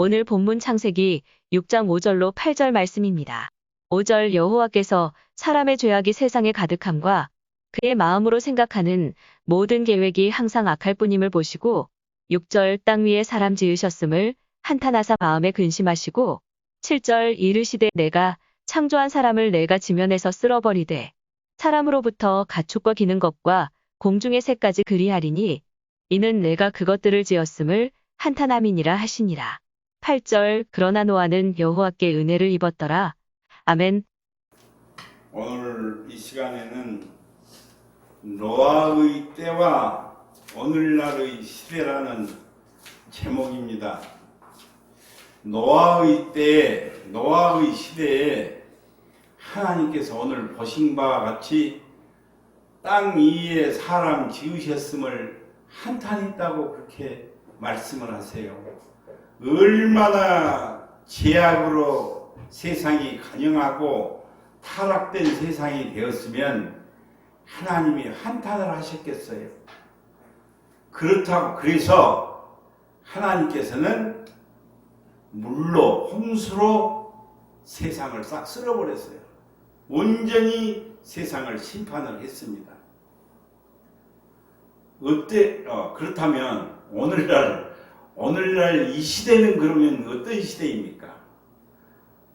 오늘 본문 창세기 6장 5절로 8절 말씀입니다. 5절 여호와께서 사람의 죄악이 세상에 가득함과 그의 마음으로 생각하는 모든 계획이 항상 악할 뿐임을 보시고 6절 땅 위에 사람 지으셨음을 한탄하사 마음에 근심하시고 7절 이르시되 내가 창조한 사람을 내가 지면에서 쓸어버리되 사람으로부터 가축과 기는 것과 공중의 새까지 그리하리니 이는 내가 그것들을 지었음을 한탄함이니라 하시니라. 8절 그러나 노아는 여호와께 은혜를 입었더라. 아멘. 오늘 이 시간에는 노아의 때와 오늘날의 시대라는 제목입니다. 노아의 때, 노아의 시대에 하나님께서 오늘 보신 바와 같이 땅 위에 사람 지으셨음을 한탄했다고 그렇게 말씀을 하세요. 얼마나 죄악으로 세상이 간영하고 타락된 세상이 되었으면 하나님이 한탄을 하셨겠어요. 그렇다고 그래서 하나님께서는 물로 홍수로 세상을 싹 쓸어버렸어요. 온전히 세상을 심판을 했습니다. 그렇다면 오늘날 이 시대는 그러면 어떤 시대입니까?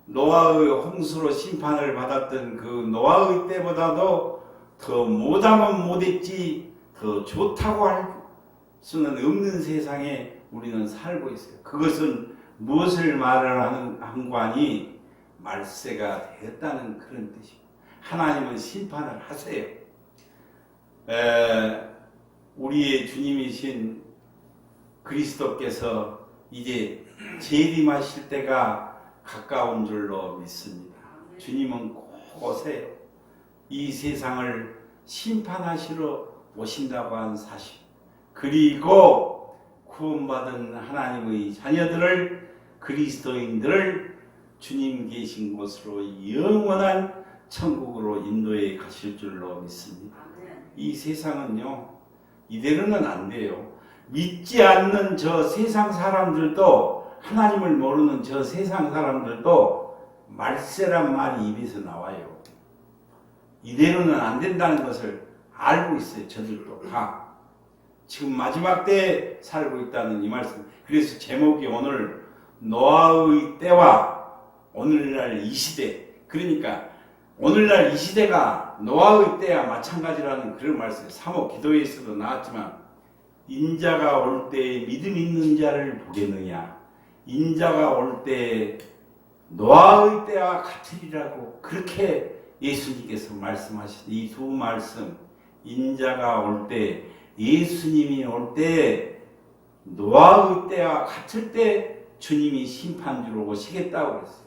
노아의 홍수로 심판을 받았던 그 노아의 때보다도 더 못하면 못했지 더 좋다고 할 수는 없는 세상에 우리는 살고 있어요. 그것은 무엇을 말을 한 관이 말세가 되었다는 그런 뜻이에요. 하나님은 심판을 하세요. 우리의 주님이신 그리스도께서 이제 재림하실 때가 가까운 줄로 믿습니다. 주님은 꼭 오세요. 이 세상을 심판하시러 오신다고 한 사실, 그리고 구원받은 하나님의 자녀들을, 그리스도인들을 주님 계신 곳으로 영원한 천국으로 인도해 가실 줄로 믿습니다. 이 세상은요, 이대로는 안 돼요. 믿지 않는 저 세상 사람들도, 하나님을 모르는 저 세상 사람들도 말세란 말이 입에서 나와요. 이대로는 안 된다는 것을 알고 있어요. 저들도 다. 지금 마지막 때에 살고 있다는 이 말씀. 그래서 제목이 오늘 노아의 때와 오늘날 이 시대. 그러니까 오늘날 이 시대가 노아의 때와 마찬가지라는 그런 말씀. 사모 기도에서도 나왔지만 인자가 올 때 믿음 있는 자를 보겠느냐. 인자가 올 때 노아의 때와 같으리라고 그렇게 예수님께서 말씀하신 이 두 말씀, 인자가 올 때, 예수님이 올 때, 노아의 때와 같을 때 주님이 심판주로 오시겠다고 그랬어요.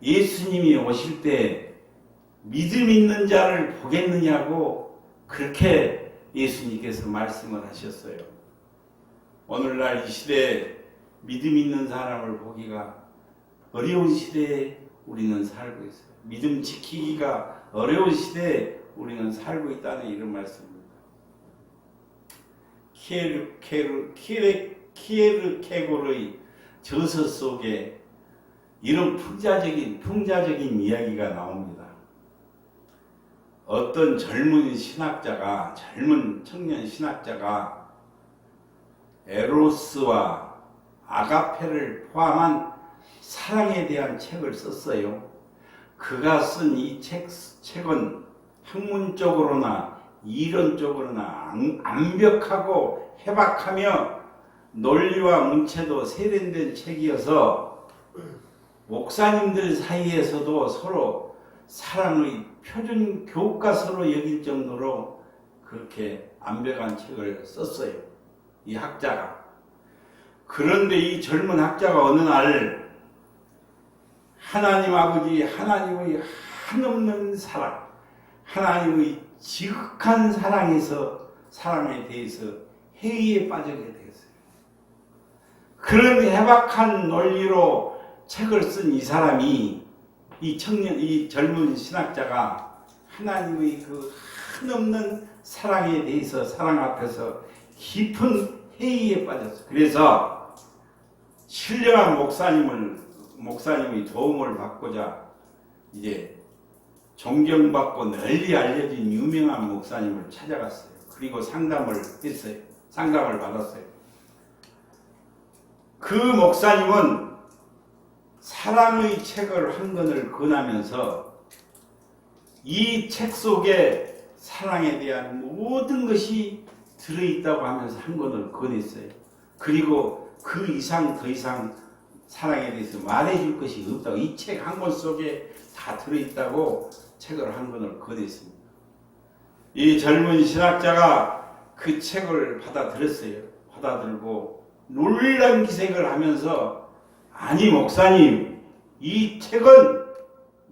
예수님이 오실 때 믿음 있는 자를 보겠느냐고 그렇게 예수님께서 말씀을 하셨어요. 오늘날 이 시대에 믿음 있는 사람을 보기가 어려운 시대에 우리는 살고 있어요. 믿음 지키기가 어려운 시대에 우리는 살고 있다는 이런 말씀입니다. 키에르케고르의 저서 속에 이런 풍자적인 이야기가 나옵니다. 어떤 젊은 청년 신학자가 에로스와 아가페를 포함한 사랑에 대한 책을 썼어요. 그가 쓴 이 책은 학문적으로나 이론적으로나 완벽하고 해박하며 논리와 문체도 세련된 책이어서 목사님들 사이에서도 서로 사랑의 표준 교과서로 여길 정도로 그렇게 완벽한 책을 썼어요. 이 학자가. 그런데 이 젊은 학자가 어느 날 하나님 아버지, 하나님의 한없는 사랑, 하나님의 지극한 사랑에 대해서 회의에 빠지게 되었어요. 그런 해박한 논리로 책을 쓴 이 사람이, 이 젊은 신학자가 하나님의 그 한없는 사랑에 대해서, 사랑 앞에서 깊은 회의에 빠졌어요. 그래서 신령한 목사님의 도움을 받고자 이제 존경받고 널리 알려진 유명한 목사님을 찾아갔어요. 그리고 상담을 했어요. 상담을 받았어요. 그 목사님은 사랑의 책을 한 권을 권하면서 이 책 속에 사랑에 대한 모든 것이 들어있다고 하면서 한 권을 권했어요. 그리고 그 이상 더 이상 사랑에 대해서 말해줄 것이 없다고, 이 책 한 권 속에 다 들어있다고 책을 한 권을 권했습니다. 이 젊은 신학자가 그 책을 받아들였어요. 받아들고 놀란 기색을 하면서, 아니 목사님, 이 책은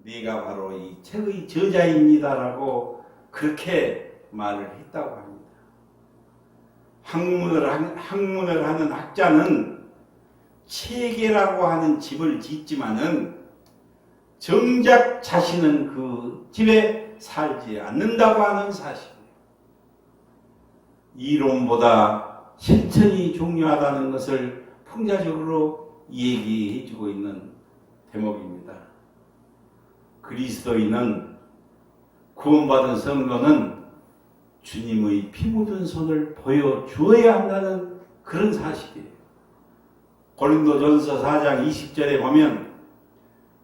네가 바로 이 책의 저자입니다라고 그렇게 말을 했다고 합니다. 학문을 하는 학자는 체계라고 하는 집을 짓지만은 정작 자신은 그 집에 살지 않는다고 하는 사실이에요. 이론보다 실천이 중요하다는 것을 풍자적으로 얘기해주고 있는 대목입니다. 그리스도인은, 구원받은 성도는 주님의 피 묻은 손을 보여주어야 한다는 그런 사실이에요. 고린도전서 4장 20절에 보면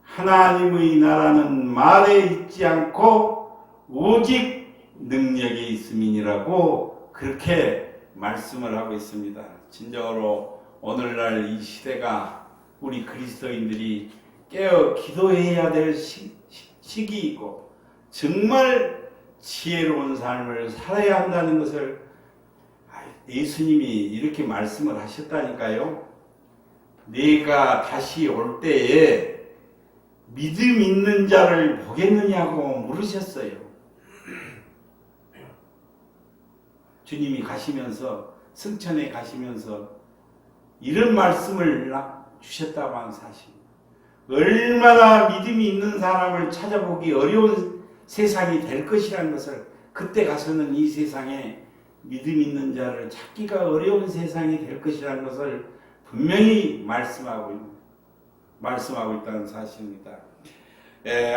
하나님의 나라는 말에 있지 않고 오직 능력에 있음이니라고 그렇게 말씀을 하고 있습니다. 진정으로 오늘날 이 시대가 우리 그리스도인들이 깨어 기도해야 될 시기이고 정말 지혜로운 삶을 살아야 한다는 것을 예수님이 이렇게 말씀을 하셨다니까요. 네가 다시 올 때에 믿음 있는 자를 보겠느냐고 물으셨어요. 주님이 가시면서, 승천에 가시면서 이런 말씀을 주셨다고 하는 사실입니다. 얼마나 믿음이 있는 사람을 찾아보기 어려운 세상이 될 것이라는 것을, 그때 가서는 이 세상에 믿음 있는 자를 찾기가 어려운 세상이 될 것이라는 것을 분명히 말씀하고 있다는 사실입니다.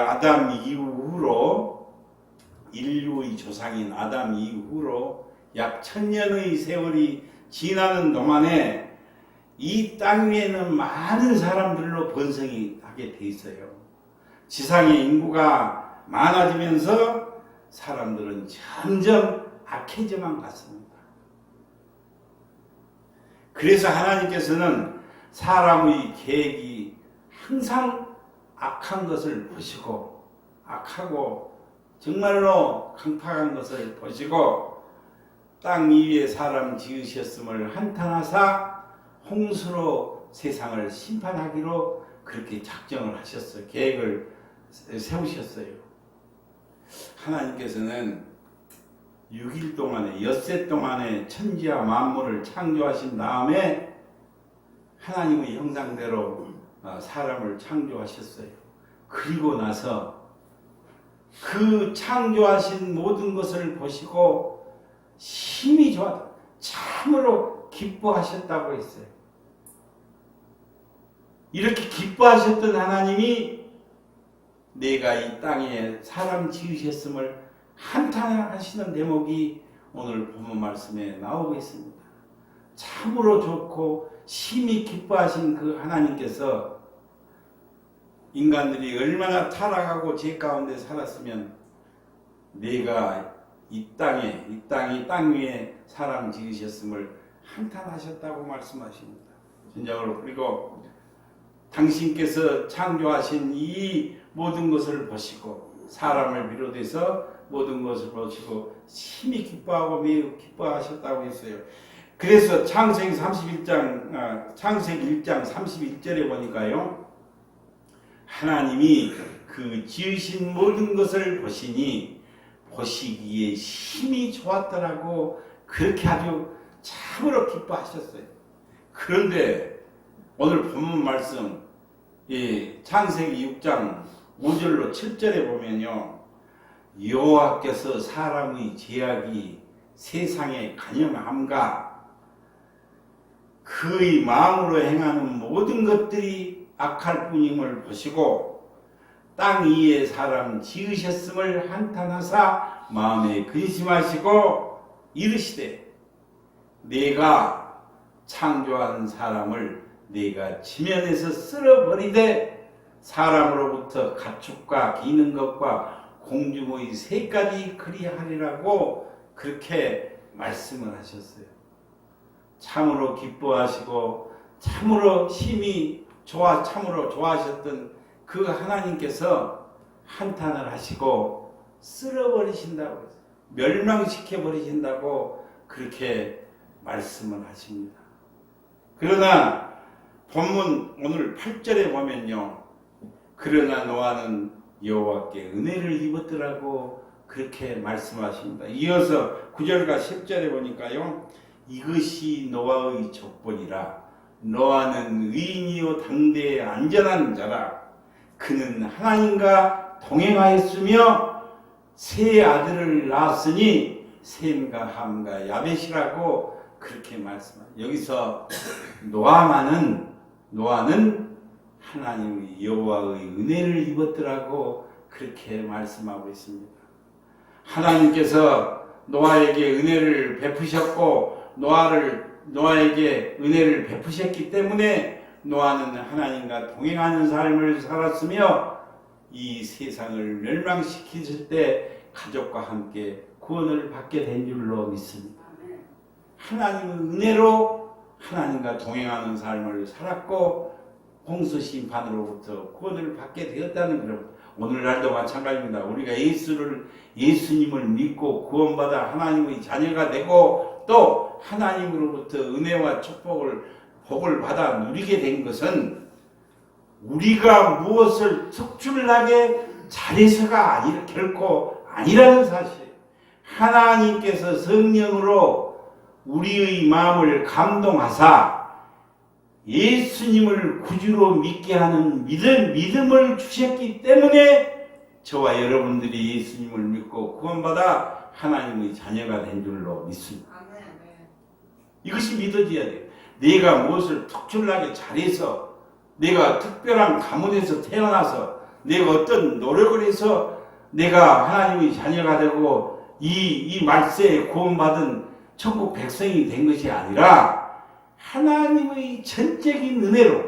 아담 이후로, 인류의 조상인 아담 이후로 약 1000년의 세월이 지나는 동안에 이 땅 위에는 많은 사람들로 번성이 하게 돼 있어요. 지상의 인구가 많아지면서 사람들은 점점 악해져만 갔습니다. 그래서 하나님께서는 사람의 계획이 항상 악한 것을 보시고, 악하고 정말로 강팍한 것을 보시고 땅 위에 사람 지으셨음을 한탄하사 홍수로 세상을 심판하기로 그렇게 작정을 하셨어요. 계획을 세우셨어요. 하나님께서는 6일 동안에, 엿새 동안에 천지와 만물을 창조하신 다음에 하나님의 형상대로 사람을 창조하셨어요. 그리고 나서 그 창조하신 모든 것을 보시고 심히 좋았다, 참으로 기뻐하셨다고 했어요. 이렇게 기뻐하셨던 하나님이 내가 이 땅에 사람 지으셨음을 한탄하시는 대목이 오늘 본문 말씀에 나오고 있습니다. 참으로 좋고 심히 기뻐하신 그 하나님께서 인간들이 얼마나 타락하고 죄 가운데 살았으면 내가 이 땅 위에 사람 지으셨음을 한탄하셨다고 말씀하십니다. 진정으로. 그리고 당신께서 창조하신 이 모든 것을 보시고 사람을 비롯해서 모든 것을 보시고 심히 기뻐하고 매우 기뻐하셨다고 했어요. 그래서 창세기 1장 31절에 보니까요, 하나님이 그 지으신 모든 것을 보시니 보시기에 심히 좋았더라고 그렇게 아주 참으로 기뻐하셨어요. 그런데 오늘 본문 말씀 창세기 6장 5절로 7절에 보면요, 여호와께서 사람의 죄악이 세상에 간영함과 그의 마음으로 행하는 모든 것들이 악할 뿐임을 보시고 땅 위에 사람 지으셨음을 한탄하사 마음에 근심하시고 이르시되 내가 창조한 사람을 내가 지면에서 쓸어버리되 사람으로부터 가축과 기는 것과 공중의 새까지 그리하리라고 그렇게 말씀을 하셨어요. 참으로 기뻐하시고 참으로 심히 참으로 좋아하셨던 그 하나님께서 한탄을 하시고 쓸어버리신다고, 멸망시켜버리신다고 그렇게 말씀을 하십니다. 그러나 본문 오늘 8절에 보면요, 그러나 노아는 여호와께 은혜를 입었더라고 그렇게 말씀하십니다. 이어서 9절과 10절에 보니까요, 이것이 노아의 족본이라. 노아는 의인이요 당대에 안전한 자라. 그는 하나님과 동행하였으며 세 아들을 낳았으니 셈과 함과 야벳이라고 그렇게 말씀합니다. 여기서 노아는 하나님의 여호와의 은혜를 입었더라고 그렇게 말씀하고 있습니다. 하나님께서 노아에게 은혜를 베푸셨고 노아에게 은혜를 베푸셨기 때문에 노아는 하나님과 동행하는 삶을 살았으며 이 세상을 멸망시키실 때 가족과 함께 구원을 받게 된 줄로 믿습니다. 하나님의 은혜로 하나님과 동행하는 삶을 살았고 홍수 심판으로부터 구원을 받게 되었다는 그런, 오늘날도 마찬가지입니다. 우리가 예수님을 믿고 구원받아 하나님의 자녀가 되고 또 하나님으로부터 은혜와 복을 받아 누리게 된 것은 우리가 무엇을 특출나게 잘해서가 결코 아니라는 사실. 하나님께서 성령으로 우리의 마음을 감동하사 예수님을 구주로 믿게 하는 믿음을 주셨기 때문에 저와 여러분들이 예수님을 믿고 구원받아 하나님의 자녀가 된 줄로 믿습니다. 이것이 믿어져야 돼요. 내가 무엇을 특출나게 잘해서, 내가 특별한 가문에서 태어나서, 내가 어떤 노력을 해서 내가 하나님의 자녀가 되고 이 말세에 구원받은 천국 백성이 된 것이 아니라 하나님의 전적인 은혜로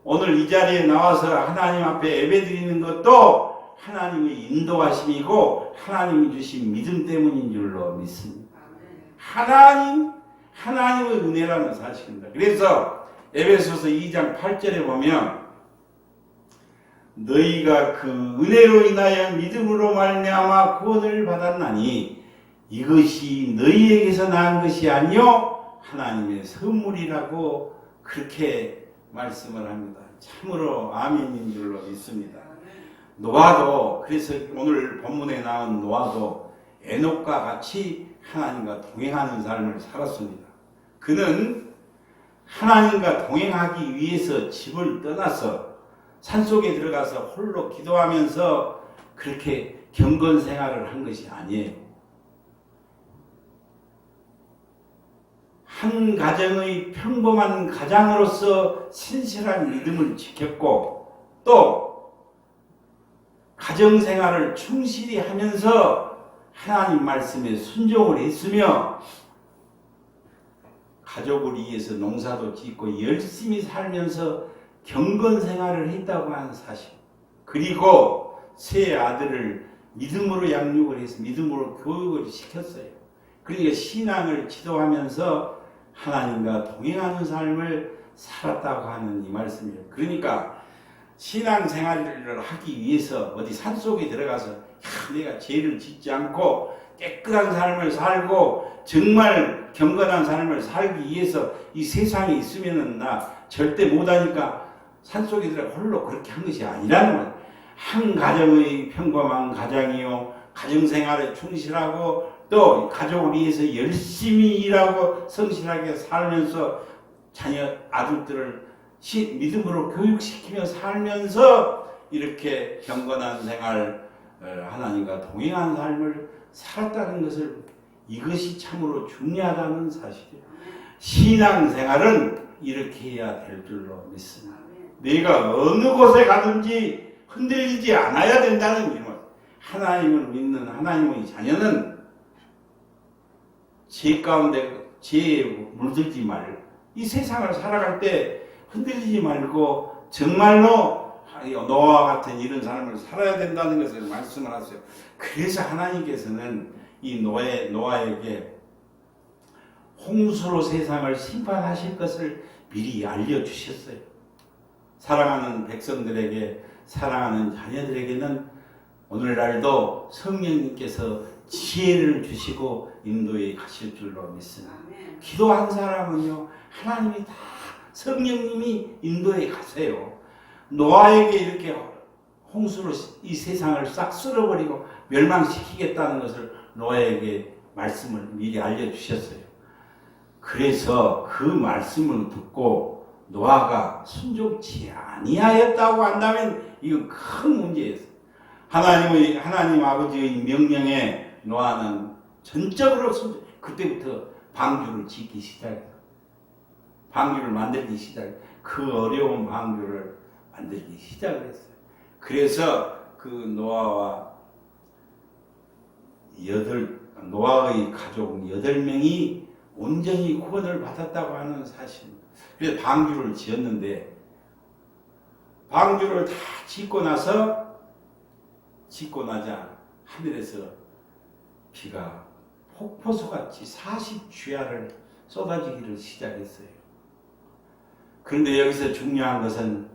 오늘 이 자리에 나와서 하나님 앞에 예배드리는 것도 하나님의 인도하심이고 하나님이 주신 믿음 때문인 줄로 믿습니다. 하나님의 은혜라는 사실입니다. 그래서 에베소서 2장 8절에 보면 너희가 그 은혜로 인하여 믿음으로 말미암아 구원을 받았나니 이것이 너희에게서 나은 것이 아니요 하나님의 선물이라고 그렇게 말씀을 합니다. 참으로 아멘인 줄로 믿습니다. 노아도, 그래서 오늘 본문에 나온 노아도 에녹과 같이 하나님과 동행하는 삶을 살았습니다. 그는 하나님과 동행하기 위해서 집을 떠나서 산속에 들어가서 홀로 기도하면서 그렇게 경건 생활을 한 것이 아니에요. 한 가정의 평범한 가장으로서 신실한 믿음을 지켰고 또 가정생활을 충실히 하면서 하나님 말씀에 순종을 했으며 가족을 위해서 농사도 짓고 열심히 살면서 경건생활을 했다고 하는 사실, 그리고 세 아들을 믿음으로 양육을 해서 믿음으로 교육을 시켰어요. 그러니까 신앙을 지도하면서 하나님과 동행하는 삶을 살았다고 하는 이 말씀이에요. 그러니까 신앙생활을 하기 위해서 어디 산속에 들어가서 내가 죄를 짓지 않고 깨끗한 삶을 살고 정말 경건한 삶을 살기 위해서 이 세상에 있으면은 나 절대 못하니까 산속에 들어가 홀로 그렇게 한 것이 아니라는 거예요. 한 가정의 평범한 가장이요 가정생활에 충실하고 또 가족을 위해서 열심히 일하고 성실하게 살면서 자녀 아들들을 믿음으로 교육시키며 살면서 이렇게 경건한 생활, 하나님과 동행한 삶을 살았다는 것을, 이것이 참으로 중요하다는 사실이에요. 신앙생활은 이렇게 해야 될 줄로 믿습니다. 내가 어느 곳에 가든지 흔들리지 않아야 된다는 이유. 하나님을 믿는 하나님의 자녀는 죄 가운데 죄에 물들지 말고 이 세상을 살아갈 때 흔들리지 말고 정말로 노아와 같은 이런 삶을 살아야 된다는 것을 말씀을 하세요. 그래서 하나님께서는 이 노아에게 홍수로 세상을 심판하실 것을 미리 알려주셨어요. 사랑하는 백성들에게, 사랑하는 자녀들에게는 오늘날도 성령님께서 지혜를 주시고 인도에 가실 줄로 믿습니다. 기도한 사람은요, 하나님이 다 성령님이 인도에 가세요. 노아에게 이렇게 홍수로 이 세상을 싹 쓸어버리고 멸망시키겠다는 것을 노아에게 말씀을 미리 알려주셨어요. 그래서 그 말씀을 듣고 노아가 순종치 아니하였다고 한다면 이건 큰 문제였어요. 하나님 아버지의 명령에 노아는 전적으로 그때부터 방주를 짓기 시작해요. 방주를 만들기 시작해요. 그 어려운 방주를 만들기 시작을 했어요. 그래서 그 노아의 가족 8명이 온전히 구원을 받았다고 하는 사실입니다. 그래서 방주를 지었는데 방주를 다 짓고 나자 하늘에서 비가 폭포수같이 40주야를 쏟아지기를 시작했어요. 그런데 여기서 중요한 것은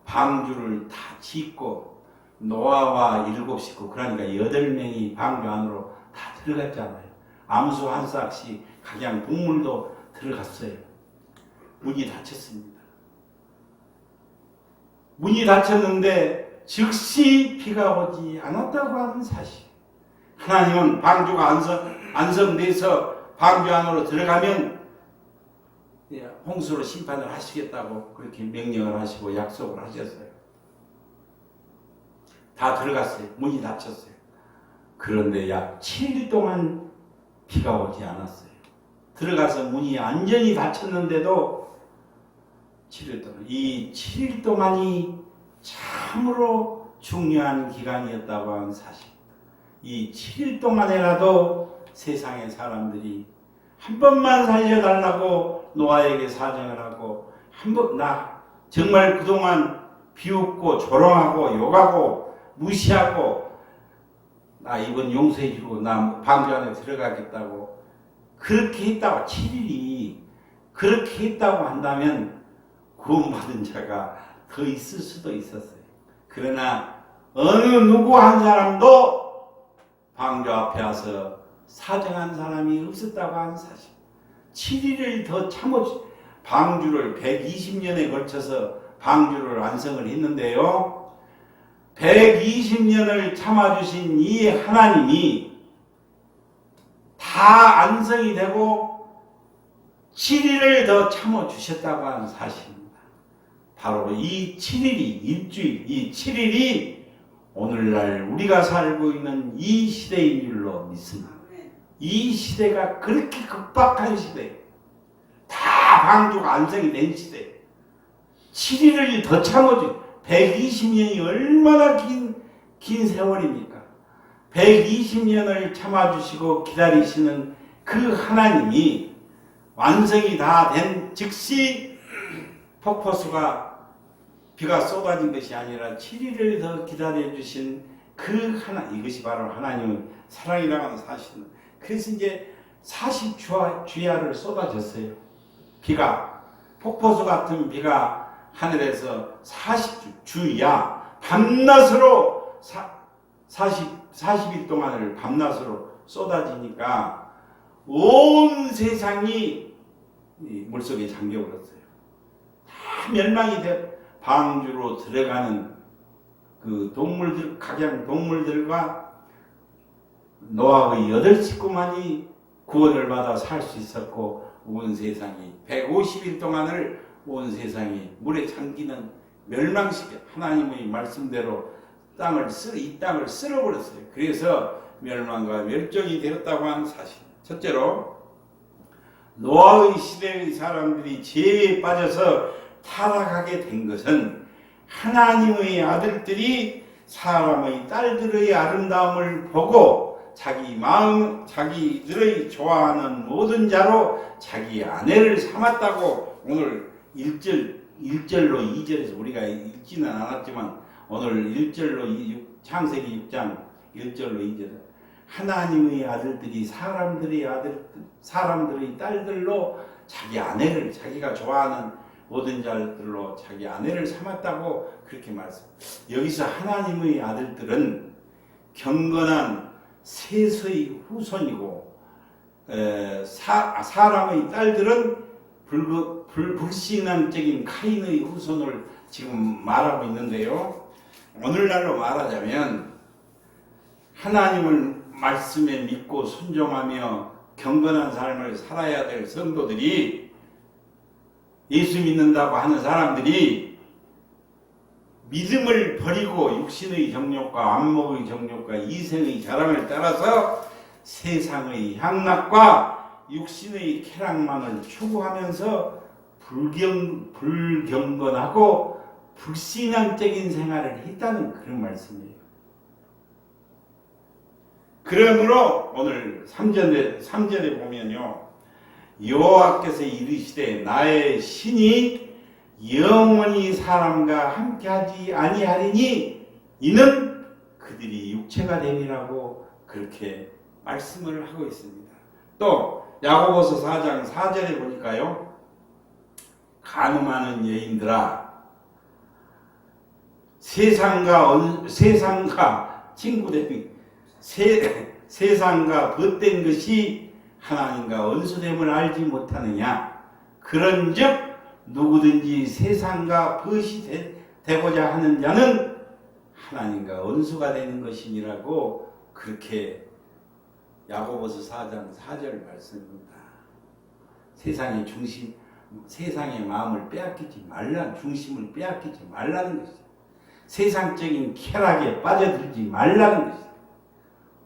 방주를 다 짓고 노아와 7식구 그러니까 8명이 방주 안으로 다 들어갔잖아요. 암수 한 싹씩 각양 동물도 들어갔어요. 문이 닫혔습니다. 문이 닫혔는데 즉시 비가 오지 않았다고 하는 사실. 하나님은 방주가 안성돼서 방주 안으로 들어가면 홍수로 심판을 하시겠다고 그렇게 명령을 하시고 약속을 하셨어요. 다 들어갔어요. 문이 닫혔어요. 그런데 약 7일 동안 비가 오지 않았어요. 들어가서 문이 완전히 닫혔는데도 7일 동안, 이 7일 동안이 참으로 중요한 기간이었다고 하는 사실. 이 7일 동안이라도 세상의 사람들이 한 번만 살려달라고 노아에게 사정을 하고 정말 그동안 비웃고 조롱하고 욕하고 무시하고 나 이번 용서해주고 나 방주 안에 들어가겠다고 그렇게 했다고 7일이 그렇게 했다고 한다면 구원받은 자가 더 있을 수도 있었어요. 그러나 어느 누구 한 사람도 방주 앞에 와서 사정한 사람이 없었다고 하는 사실. 7일을 더 방주를 120년에 걸쳐서 방주를 완성을 했는데요. 120년을 참아주신 이 하나님이 다 완성이 되고 7일을 더 참아주셨다고 하는 사실입니다. 바로 이 7일이 일주일, 이 7일이 오늘날 우리가 살고 있는 이 시대인 줄로 믿습니다. 이 시대가 그렇게 급박한 시대, 다 방주가 완성이 된 시대, 7일을 더 참아주 120년이 얼마나 긴 세월입니까? 120년을 참아주시고 기다리시는 그 하나님이 완성이 다 된 즉시 폭포수가 비가 쏟아진 것이 아니라 7일을 더 기다려주신 그 이것이 바로 하나님의 사랑이라고 하는 사실입니다. 그래서 이제 40주야를 쏟아졌어요. 비가 폭포수 같은 비가 하늘에서 40주야 밤낮으로 40일 동안을 밤낮으로 쏟아지니까 온 세상이 물속에 잠겨버렸어요. 다 멸망이 돼 방주로 들어가는 그 각양 동물들과 노아의 8식구만이 구원을 받아 살 수 있었고 온 세상이 150일 동안을 온 세상이 물에 잠기는 멸망시켜 하나님의 말씀대로 이 땅을 쓸어버렸어요. 그래서 멸망과 멸종이 되었다고 하는 사실. 첫째로 노아의 시대의 사람들이 죄에 빠져서 타락하게 된 것은 하나님의 아들들이 사람의 딸들의 아름다움을 보고 자기들의 좋아하는 모든 자로 자기 아내를 삼았다고 오늘 1절로 2절에서 우리가 읽지는 않았지만 오늘 1절로 창세기 6장 1절로 2절 하나님의 아들들이 사람들의 딸들로 자기 아내를 자기가 좋아하는 모든 자들로 자기 아내를 삼았다고 그렇게 말씀. 여기서 하나님의 아들들은 경건한 셋의 후손이고 사람의 딸들은 불신앙적인 카인의 후손을 지금 말하고 있는데요. 오늘날로 말하자면 하나님을 말씀에 믿고 순종하며 경건한 삶을 살아야 될 성도들이 예수 믿는다고 하는 사람들이 믿음을 버리고 육신의 정욕과 안목의 정욕과 이생의 자랑을 따라서 세상의 향락과 육신의 쾌락만을 추구하면서 불경건하고 불신앙적인 생활을 했다는 그런 말씀이에요. 그러므로 오늘 3절에 보면요. 여호와께서 이르시되 나의 신이 영원히 사람과 함께하지 아니하리니 이는 그들이 육체가 되리라고 그렇게 말씀을 하고 있습니다. 또 야고보서 4장 4절에 보니까요. 간음하는 여인들아 세상과 친구됨이 세상과 벗된 것이 하나님과 원수됨을 알지 못하느냐. 그런즉 누구든지 세상과 벗이 되고자 하는 자는 하나님과 원수가 되는 것이니라고 그렇게 야고보서 4장 4절 말씀입니다. 세상의 마음을 빼앗기지 말라는 중심을 빼앗기지 말라는 것이죠. 세상적인 쾌락에 빠져들지 말라는 것이죠.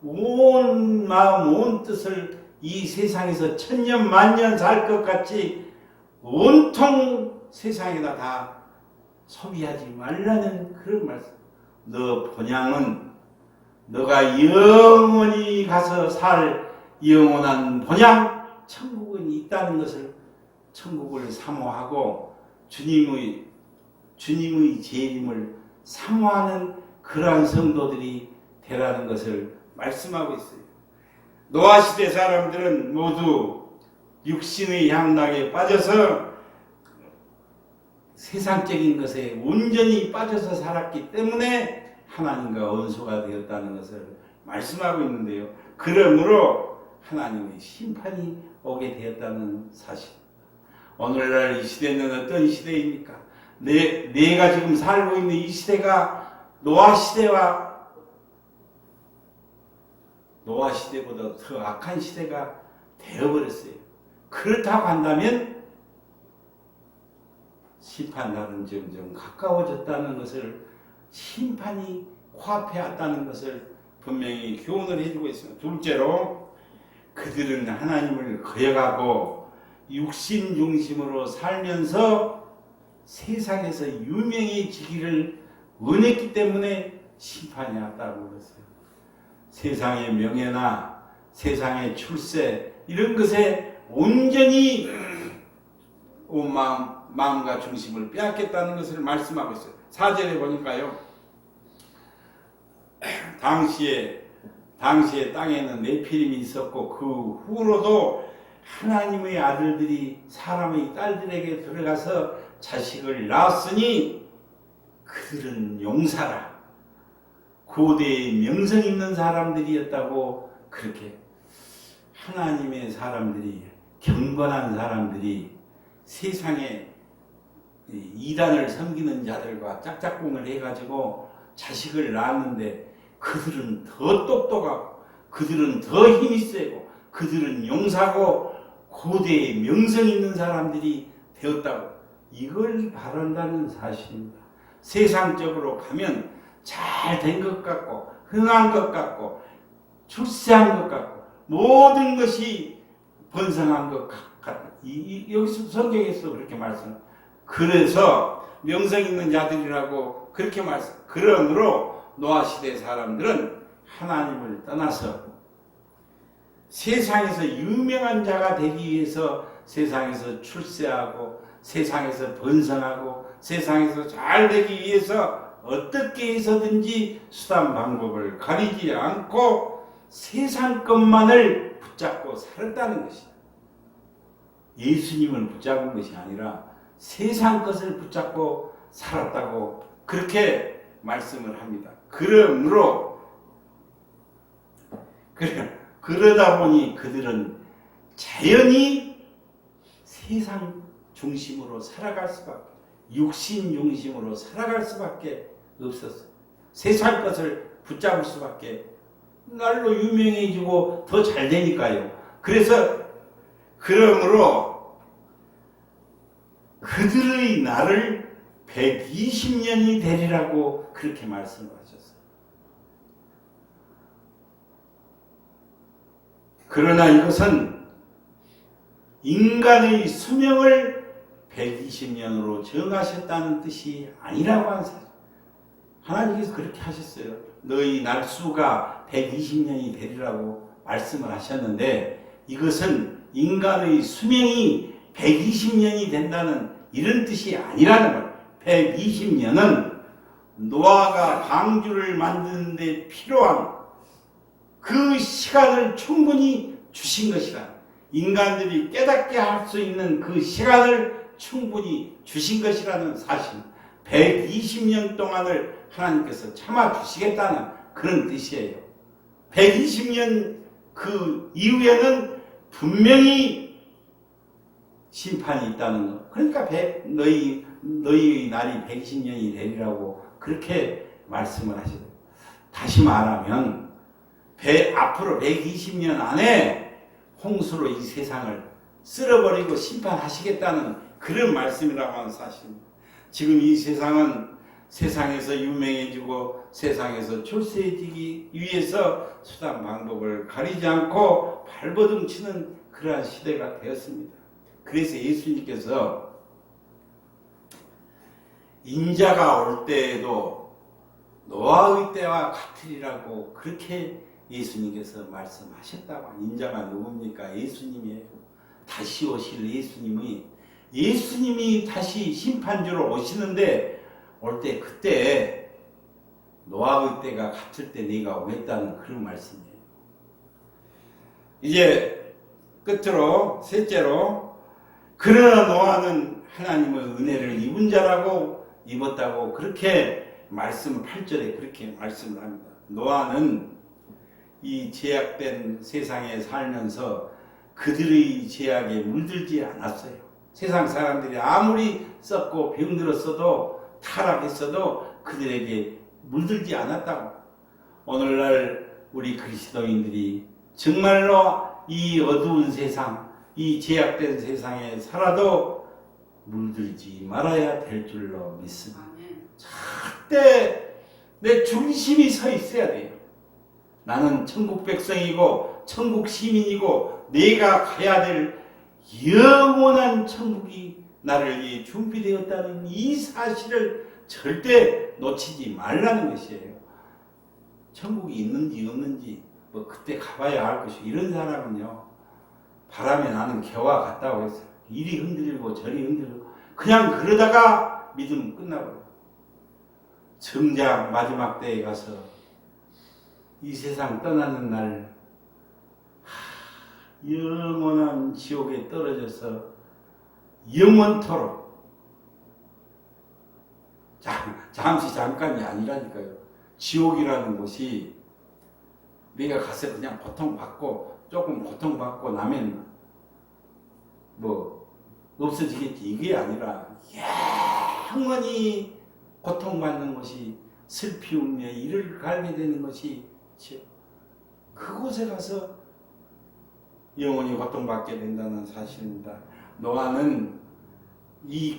온 마음 온 뜻을 이 세상에서 천년 만년 살 것 같이 온통 세상에다 다 소비하지 말라는 그런 말씀. 너 본향은 너가 영원히 가서 살 영원한 본향 천국은 있다는 것을 천국을 사모하고 주님의 재림을 사모하는 그러한 성도들이 되라는 것을 말씀하고 있어요. 노아 시대 사람들은 모두 육신의 향락에 빠져서 세상적인 것에 온전히 빠져서 살았기 때문에 하나님과 원수가 되었다는 것을 말씀하고 있는데요. 그러므로 하나님의 심판이 오게 되었다는 사실. 오늘날 이 시대는 어떤 시대입니까? 내가 지금 살고 있는 이 시대가 노아 시대보다 더 악한 시대가 되어버렸어요. 그렇다고 한다면 심판날은 점점 가까워졌다는 것을 심판이 코앞에 왔다는 것을 분명히 교훈을 해주고 있습니다. 둘째로 그들은 하나님을 거역하고 육신 중심으로 살면서 세상에서 유명해지기를 원했기 때문에 심판이 왔다고 그랬어요. 세상의 명예나 세상의 출세 이런 것에 온전히 온 마음과 중심을 빼앗겠다는 것을 말씀하고 있어요. 4절에 보니까요. 당시에 땅에는 네피림이 있었고 그 후로도 하나님의 아들들이 사람의 딸들에게 들어가서 자식을 낳았으니 그들은 용사라. 고대의 명성 있는 사람들이었다고 그렇게 하나님의 사람들이 경건한 사람들이 세상에 이단을 섬기는 자들과 짝짝꿍을 해가지고 자식을 낳았는데 그들은 더 똑똑하고 그들은 더 힘이 세고 그들은 용사고 고대의 명성 있는 사람들이 되었다고 이걸 바란다는 사실입니다. 세상적으로 가면 잘 된 것 같고 흥한 것 같고 출세한 것 같고 모든 것이 번성한 것 여기서 성경에서 그렇게 말씀. 그래서 명성 있는 자들이라고 그렇게 말씀. 그러므로 노아 시대 사람들은 하나님을 떠나서 세상에서 유명한 자가 되기 위해서 세상에서 출세하고 세상에서 번성하고 세상에서 잘 되기 위해서 어떻게 해서든지 수단 방법을 가리지 않고 세상 것만을 붙잡고 살았다는 것이다. 예수님을 붙잡은 것이 아니라 세상 것을 붙잡고 살았다고 그렇게 말씀을 합니다. 그러므로 그러다 보니 그들은 자연히 세상 중심으로 살아갈 수밖에, 육신 중심으로 살아갈 수밖에 없었어요. 세상 것을 붙잡을 수밖에, 날로 유명해지고 더 잘 되니까요. 그래서 그러므로 그들의 날을 120년이 되리라고 그렇게 말씀을 하셨어요. 그러나 이것은 인간의 수명을 120년으로 정하셨다는 뜻이 아니라고 하는 사실. 하나님께서 그렇게 하셨어요. 너희 날수가 120년이 되리라고 말씀을 하셨는데 이것은 인간의 수명이 120년이 된다는 이런 뜻이 아니라는 거예요. 120년은 노아가 방주를 만드는 데 필요한 그 시간을 충분히 주신 것이라. 인간들이 깨닫게 할 수 있는 그 시간을 충분히 주신 것이라는 사실. 120년 동안을 하나님께서 참아주시겠다는 그런 뜻이에요. 120년 그 이후에는 분명히 심판이 있다는 것. 그러니까 너희 날이 120년이 되리라고 그렇게 말씀을 하시죠. 다시 말하면 앞으로 120년 안에 홍수로 이 세상을 쓸어버리고 심판하시겠다는 그런 말씀이라고 하는 사실입니다. 지금 이 세상은 세상에서 유명해지고 세상에서 출세해지기 위해서 수단 방법을 가리지 않고 발버둥 치는 그러한 시대가 되었습니다. 그래서 예수님께서 인자가 올 때에도 노아의 때와 같으리라고 그렇게 예수님께서 말씀하셨다고. 인자가 누굽니까? 예수님이에요. 다시 오실 예수님이 다시 심판주로 오시는데 올 때 그때 노아의 때가 같을 때 네가 오겠다는 그런 말씀이에요. 이제 끝으로 셋째로 그러나 노아는 하나님의 은혜를 입은 자라고 입었다고 그렇게 말씀 8절에 그렇게 말씀을 합니다. 노아는 이 제약된 세상에 살면서 그들의 제약에 물들지 않았어요. 세상 사람들이 아무리 썩고 병들었어도 타락했어도 그들에게 물들지 않았다고. 오늘날 우리 그리스도인들이 정말로 이 어두운 세상, 이 제약된 세상에 살아도 물들지 말아야 될 줄로 믿습니다. 절대 내 중심이 서 있어야 돼요. 나는 천국 백성이고 천국 시민이고 내가 가야 될 영원한 천국이 나를 위해 준비되었다는 이 사실을 절대 놓치지 말라는 것이에요. 천국이 있는지 없는지 뭐 그때 가봐야 할 것이고 이런 사람은요 바람에 나는 개와 같다고 했어요. 이리 흔들리고 저리 흔들리고 그냥 그러다가 믿음 끝나버려요. 정작 마지막 때에 가서 이 세상 떠나는 날 영원한 지옥에 떨어져서 영원토록 잠시 잠깐이 아니라니까요. 지옥이라는 곳이 내가 가서 그냥 고통받고 조금 고통받고 나면 뭐 없어지겠지 이게 아니라 영원히 고통받는 것이 슬피 울며 이를 갈게 되는 것이 지옥. 그곳에 가서 영원히 고통받게 된다는 사실입니다. 노아는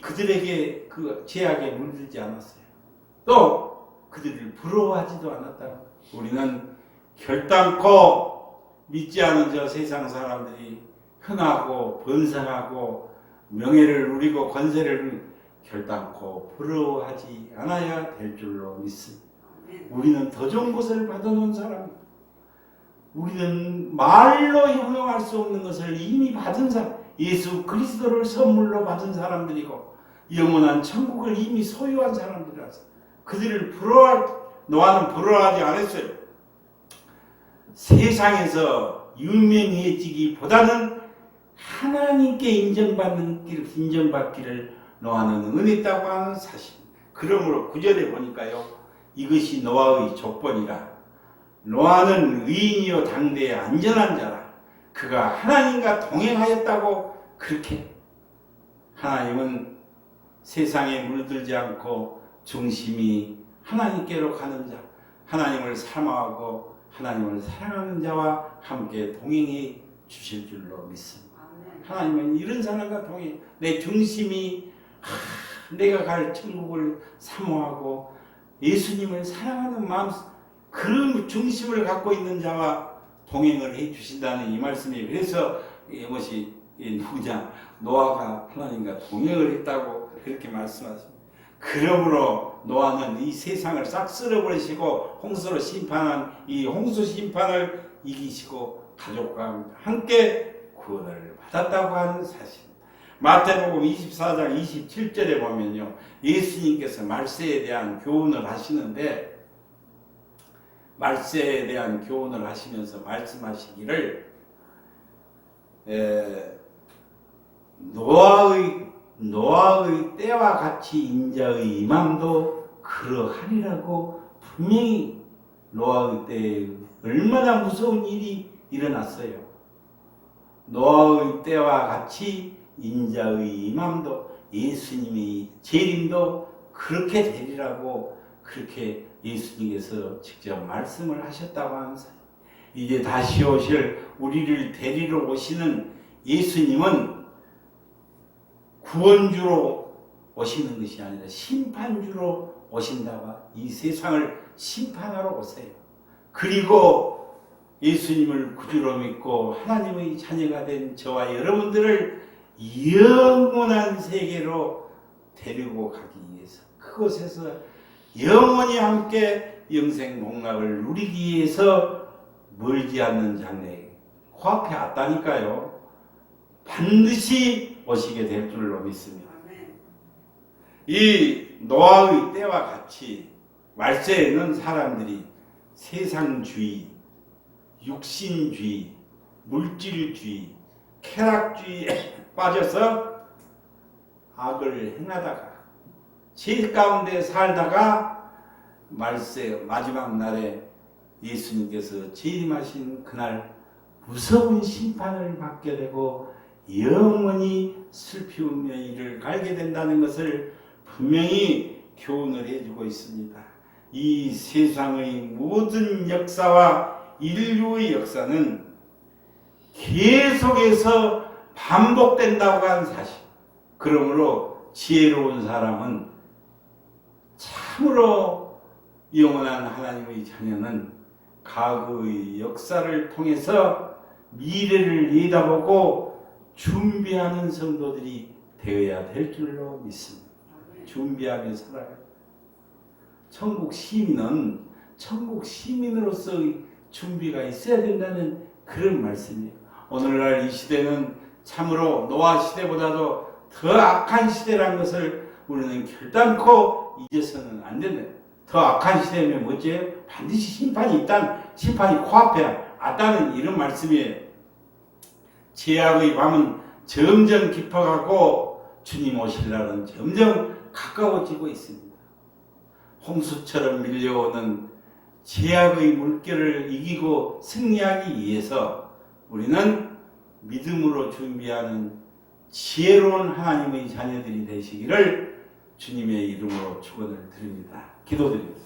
그들에게 그 제약에 물들지 않았어요. 또 그들을 부러워하지도 않았다. 우리는 결단코 믿지 않은 저 세상 사람들이 흥하고 번성하고 명예를 누리고 권세를 결단코 부러워하지 않아야 될 줄로 믿습니다. 우리는 더 좋은 것을 받아놓은 사람입니다. 우리는 말로 형용할 수 없는 것을 이미 받은 사람, 예수 그리스도를 선물로 받은 사람들이고 영원한 천국을 이미 소유한 사람들이라서 그들을 노아는 부러워하지 않았어요. 세상에서 유명해지기보다는 하나님께 인정받기를 노아는 은했다고 하는 사실. 그러므로 9절에 보니까요. 이것이 노아의 족본이라. 노아는 의인이요 당대의 안전한 자라. 그가 하나님과 동행하였다고 그렇게. 하나님은 세상에 물들지 않고 중심이 하나님께로 가는 자, 하나님을 사모하고 하나님을 사랑하는 자와 함께 동행해 주실 줄로 믿습니다. 하나님은 이런 사람과 동행, 내 중심이 내가 갈 천국을 사모하고 예수님을 사랑하는 마음, 그런 중심을 갖고 있는 자와 동행을 해 주신다는 이 말씀이에요. 그래서 이것이 누구냐? 노아가 하나님과 동행을 했다고 그렇게 말씀하십니다. 그러므로 노아는 이 세상을 싹 쓸어버리시고 홍수로 심판한 이 홍수 심판을 이기시고 가족과 함께 구원을 받았다고 하는 사실입니다. 마태복음 24장 27절에 보면요. 예수님께서 말세에 대한 교훈을 하시는데 말세에 대한 교훈을 하시면서 말씀하시기를 노아의 때와 같이 인자의 임함도 그러하리라고 분명히 노아의 때에 얼마나 무서운 일이 일어났어요. 노아의 때와 같이 인자의 임함도 예수님의 재림도 그렇게 되리라고 그렇게 예수님께서 직접 말씀을 하셨다고 하는 사실. 이제 다시 오실 우리를 데리러 오시는 예수님은 구원주로 오시는 것이 아니라 심판주로 오신다고. 이 세상을 심판하러 오세요. 그리고 예수님을 구주로 믿고 하나님의 자녀가 된 저와 여러분들을 영원한 세계로 데리고 가기 위해서 그곳에서 영원히 함께 영생 복락을 누리기 위해서 멀지 않는 장래 코앞에 왔다니까요. 반드시 오시게 될 줄로 믿습니다. 이 노아의 때와 같이 말세에는 사람들이 세상주의, 육신주의, 물질주의, 쾌락주의에 빠져서 악을 행하다가 죄 가운데 살다가 말세 마지막 날에 예수님께서 재림하신 그날 무서운 심판을 받게 되고 영원히 슬피우며 이를 갈게 된다는 것을 분명히 교훈을 해주고 있습니다. 이 세상의 모든 역사와 인류의 역사는 계속해서 반복된다고 하는 사실. 그러므로 지혜로운 사람은 참으로 영원한 하나님의 자녀는 과거의 역사를 통해서 미래를 내다보고 준비하는 성도들이 되어야 될 줄로 믿습니다. 준비하며 살아요. 천국 시민은 천국 시민으로서의 준비가 있어야 된다는 그런 말씀이에요. 오늘날 이 시대는 참으로 노아 시대보다도 더 악한 시대라는 것을 우리는 결단코 잊어서는 안 된다. 더 악한 시대면 뭐지? 반드시 심판이 있다는, 심판이 코앞에 왔다는 이런 말씀이에요. 죄악의 밤은 점점 깊어가고 주님 오실 날은 점점 가까워지고 있습니다. 홍수처럼 밀려오는 죄악의 물결을 이기고 승리하기 위해서 우리는 믿음으로 준비하는 지혜로운 하나님의 자녀들이 되시기를 주님의 이름으로 축원을 드립니다. 기도드립니다.